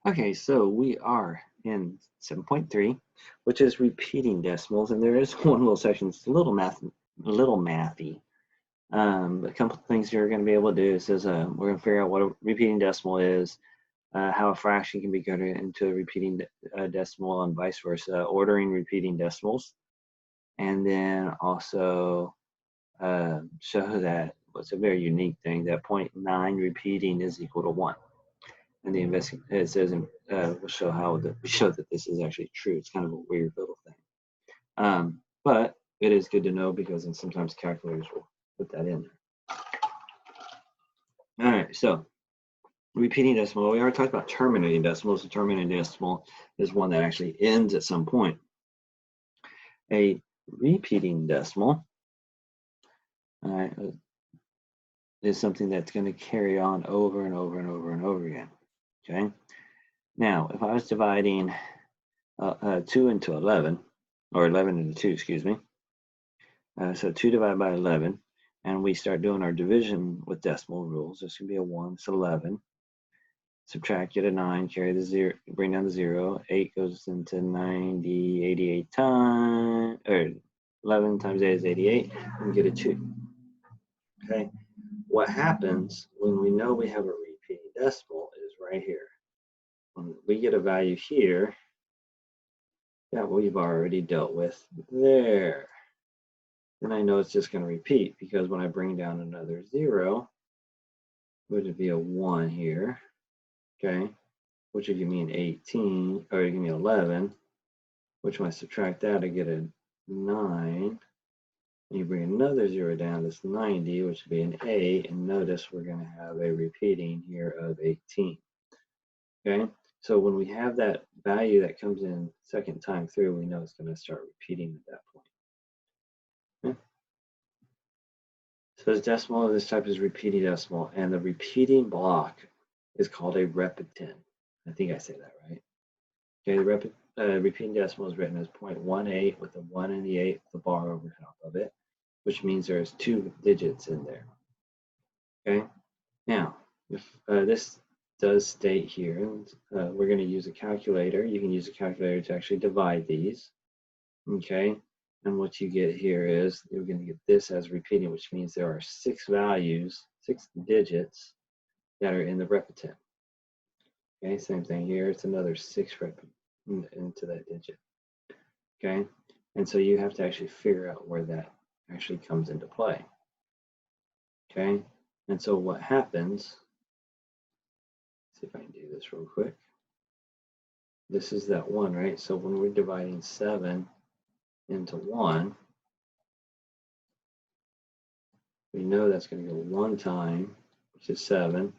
Okay, so we are in 7.3, which is repeating decimals, and there is one little section. It's a little mathy. But a couple of things you're going to be able to do is we're going to figure out what a repeating decimal is, how a fraction can be converted into a repeating decimal, and vice versa, ordering repeating decimals, and then also show that what's a very unique thing, that 0.9 repeating is equal to 1. And it says we'll show we show that this is actually true. It's kind of a weird little thing, but it is good to know because then sometimes calculators will put that in there. All right, so repeating decimal. We already talked about terminating decimals. A terminating decimal is one that actually ends at some point. A repeating decimal, all right, is something that's going to carry on over and over and over and over again. Okay. Now, if I was dividing 2 into 11, or 11 into 2, excuse me. So 2 divided by 11, and we start doing our division with decimal rules. This can be a 1, it's 11. Subtract, get a 9, carry the 0, bring down the 0. 8 goes into 90, 88 times, or 11 times 8 is 88, and get a 2. Okay, what happens when we know we have a repeating decimal is right here. When we get a value here that we've already dealt with there, then I know it's just going to repeat, because when I bring down another 0, would it be a 1 here, okay, which would give me an 18, or give me 11, which when I subtract that, I get a 9. And you bring another 0 down, that's 90, which would be an 8, and notice we're going to have a repeating here of 18. Okay, so when we have that value that comes in second time through, we know it's going to start repeating at that point. Okay. So this decimal of this type is repeating decimal, and the repeating block is called a repetin. I think I say that right. Okay, the repeating decimal is written as 0.18 with a 1 in the 8 with a bar over top of it, which means there's 2 digits in there. Okay, now if this does state here, we're going to use a calculator. You can use a calculator to actually divide these. Okay, and what you get here is you're going to get this as repeating, which means there are 6 values, 6 digits that are in the repetin. Okay, same thing here. It's another 6 into that digit. Okay, and so you have to actually figure out where that actually comes into play. Okay, and so what happens, let's see if I can do this real quick. This is that 1, right? So when we're dividing 7 into 1, we know that's going to go 1 time, which is 7,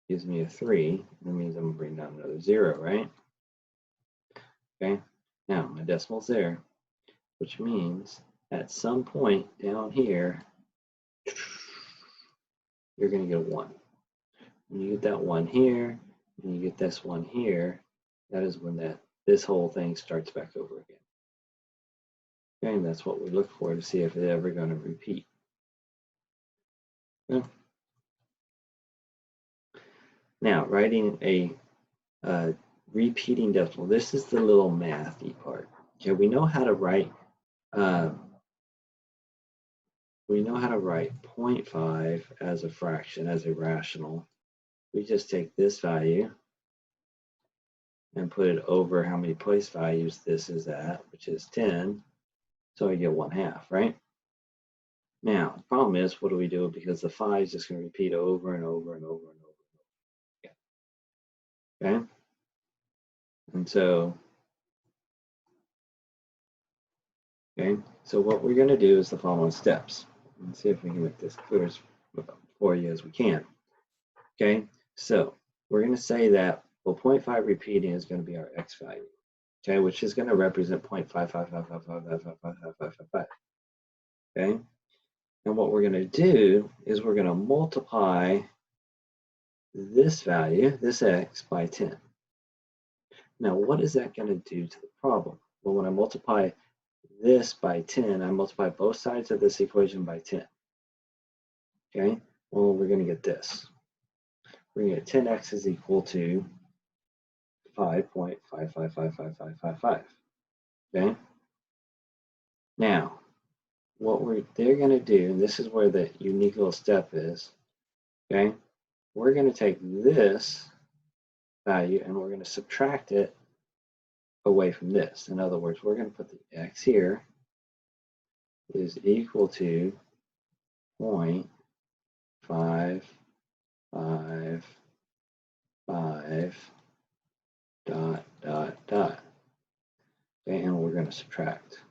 gives me a 3. That means I'm going to bring down another 0, right? Okay, now my decimal's there, which means at some point down here, you're going to get a 1. When you get that 1 here, and you get this 1 here, that is when this whole thing starts back over again. Okay, and that's what we look for to see if it's ever going to repeat. Okay. Now, writing a repeating decimal. This is the little mathy part. Okay, we know how to write. We know how to write 0.5 as a fraction, as a rational. We just take this value and put it over how many place values this is at, which is 10. So I get 1/2, right? Now, the problem is, what do we do? Because the 5 is just going to repeat over and over and over and over and over. Okay? And so, what we're going to do is the following steps. Let's see if we can make this clear for you as we can. Okay? So, we're going to say that, well, 0.5 repeating is going to be our x value. Okay? Which is going to represent 0.55555555555. Okay? And what we're going to do is we're going to multiply this value, this x, by 10. Now, what is that going to do to the problem? Well, when I multiply this by 10, I multiply both sides of this equation by 10. Okay? Well, we're going to get this. We're going to get 10x is equal to 5.555555. Okay. Now, they're going to do, and this is where the unique little step is. Okay. We're going to take this value and we're going to subtract it away from this. In other words, we're going to put the x here is equal to 0.555 dot dot dot. Okay, and we're going to subtract.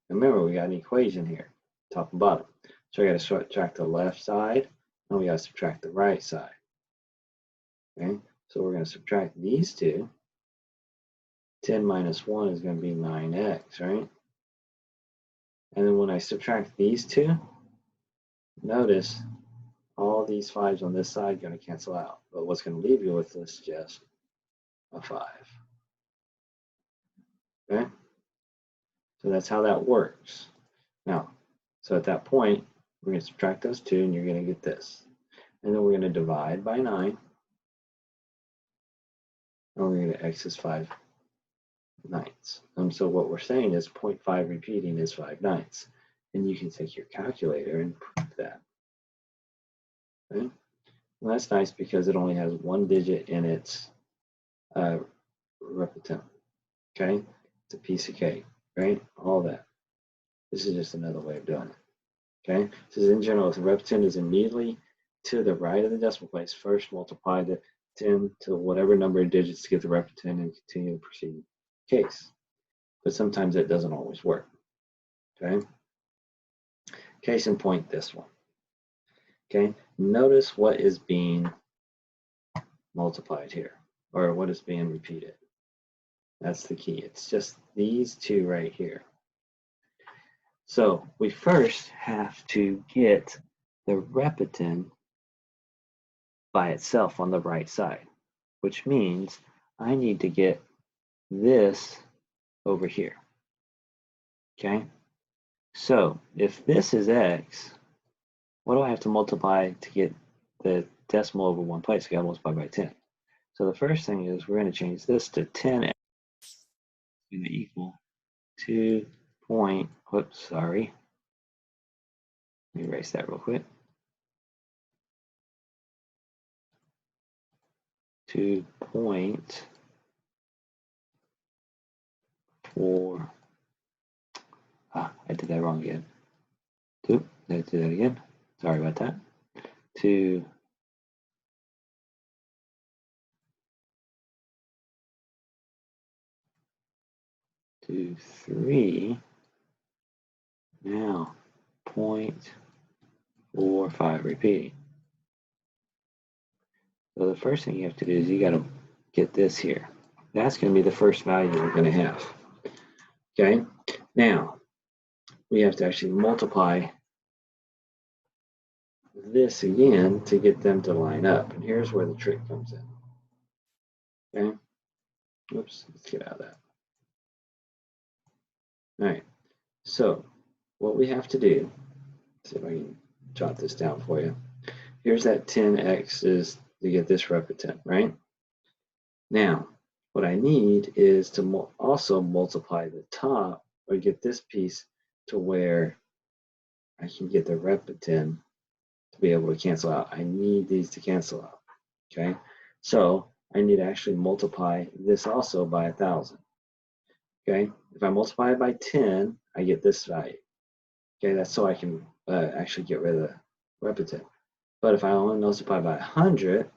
Remember, we got an equation here, top and bottom. So we got to subtract the left side and we got to subtract the right side. Okay, so we're going to subtract these two. 10 minus 1 is going to be 9x, right? And then when I subtract these two, notice all these 5s on this side are going to cancel out. But what's going to leave you with is just a 5. Okay? So that's how that works. Now, so at that point, we're going to subtract those two and you're going to get this. And then we're going to divide by 9. And we're going to x is 5 ninths. So what we're saying is 0.5 repeating is 5 ninths. And you can take your calculator and prove that. Okay? Well, that's nice because it only has one digit in its repetent. Okay? It's a piece of cake, right? All that. This is just another way of doing it. Okay? It says in general, if the repetent is immediately to the right of the decimal place, first multiply the 10 to whatever number of digits to get the repetent and continue the preceding case. But sometimes it doesn't always work. Okay? Case in point, this one. Okay? Notice what is being multiplied here, or what is being repeated. That's the key. It's just these two right here. So we first have to get the repetent by itself on the right side, which means I need to get this over here. Okay? So if this is x, what do I have to multiply to get the decimal over one place? I got to multiply by 10. So the first thing is we're going to change this to 10x going to equal 2 point, whoops, sorry. Let me erase that real quick. 2.4. I did that wrong again. Let's do that again. Sorry about that. 2 2, 3. Now 0.45 repeating. So the first thing you have to do is you got to get this here. That's going to be the first value we're going to have. Okay. Now we have to actually multiply this again to get them to line up. And here's where the trick comes in. Okay. Oops. Let's get out of that. All right. So what we have to do, let's see if I can jot this down for you. Here's that 10x is to get this repetent, right? Now, what I need is to also multiply the top, or get this piece to where I can get the repetent to be able to cancel out. I need these to cancel out, okay? So I need to actually multiply this also by 1,000, okay? If I multiply it by 10, I get this value, okay? That's so I can actually get rid of the repetent. But if I only multiply by 100,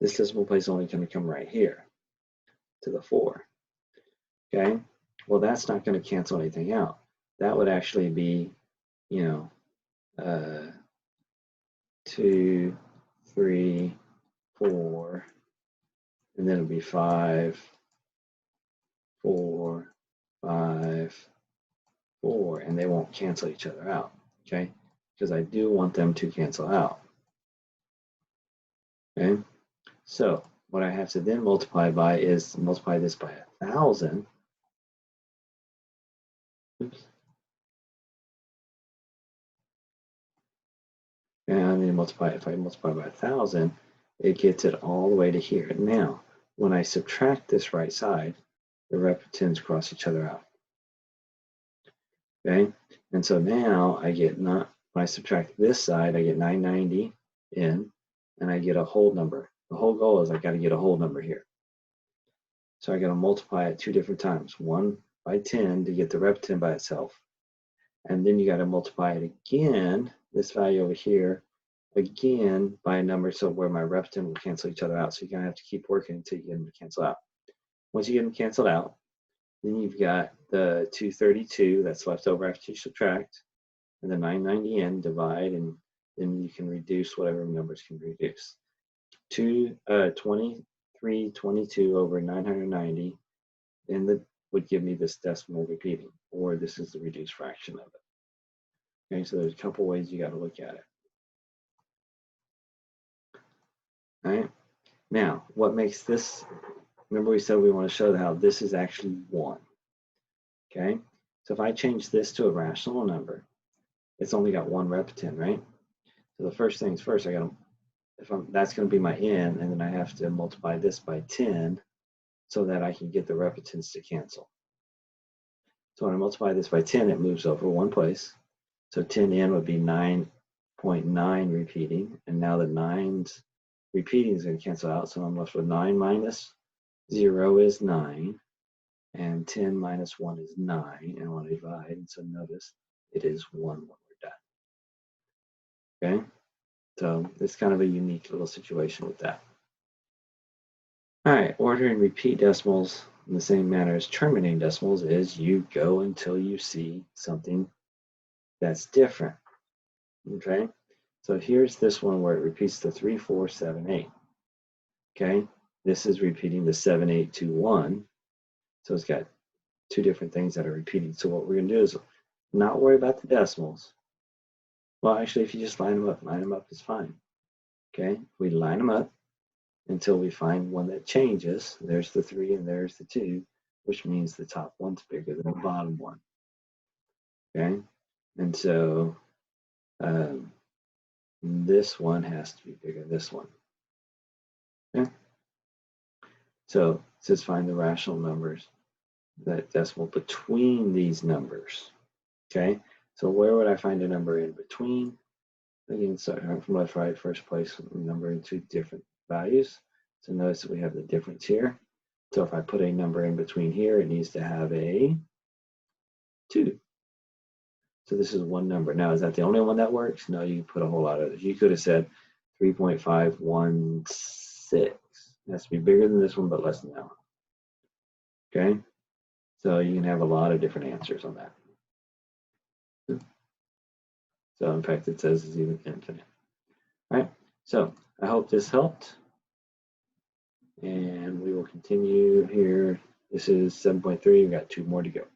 this decimal place is only going to come right here to the 4. Okay, well, that's not going to cancel anything out. That would actually be, 2, 3, 4, and then it would be 5, 4, 5, 4, and they won't cancel each other out. Okay, because I do want them to cancel out. Okay, so what I have to then multiply by is multiply this by 1,000. Oops. And then multiply, if I multiply by 1,000, it gets it all the way to here. Now, when I subtract this right side, the repetins cross each other out. Okay, and so now I get not when I subtract this side, I get 990 in, and I get a whole number. The whole goal is I got to get a whole number here. So I got to multiply it 2 different times. One by 10 to get the repetin by itself, and then you got to multiply it again, this value over here, again by a number so where my repetin will cancel each other out. So you're gonna have to keep working until you get them to cancel out. Once you get them canceled out, then you've got the 232 that's left over after you subtract, and the 990 in, divide, and then you can reduce whatever numbers can reduce. 2322 over 990, and that would give me this decimal repeating, or this is the reduced fraction of it. Okay, so there's a couple ways you got to look at it. All right, now what makes this, remember we said we want to show how this is actually 1. Okay, so if I change this to a rational number, it's only got 1 repetin, right? So the first things first, I got to, that's going to be my n, and then I have to multiply this by 10 so that I can get the repetins to cancel. So when I multiply this by 10, it moves over 1 place. So 10n would be 9.9 repeating, and now the 9's repeating is going to cancel out, so I'm left with 9 minus 0 is 9, and 10 minus 1 is 9, and I want to divide, and so notice it is 1 when we're done. Okay, so it's kind of a unique little situation with that. All right, ordering repeat decimals in the same manner as terminating decimals is you go until you see something that's different. Okay, so here's this one where it repeats the 3, 4, 7, 8. Okay, this is repeating the 7, 8, 2, 1. So it's got 2 different things that are repeating. So what we're going to do is not worry about the decimals. Well, actually, if you just line them up is fine. Okay, we line them up until we find one that changes. There's the 3 and there's the 2, which means the top one's bigger than the bottom one. Okay, and so this one has to be bigger than this one. Okay, so it says find the rational numbers, that decimal between these numbers. Okay, so where would I find a number in between? Again, start from left, right, first place, number in 2 different values. So notice that we have the difference here. So if I put a number in between here, it needs to have a 2. So this is 1 number. Now, is that the only one that works? No, you put a whole lot of others. You could have said 3.516. It has to be bigger than this one, but less than that one. Okay? So you can have a lot of different answers on that. So in fact, it says it's even infinite. All right, so I hope this helped. And we will continue here. This is 7.3, we've got 2 more to go.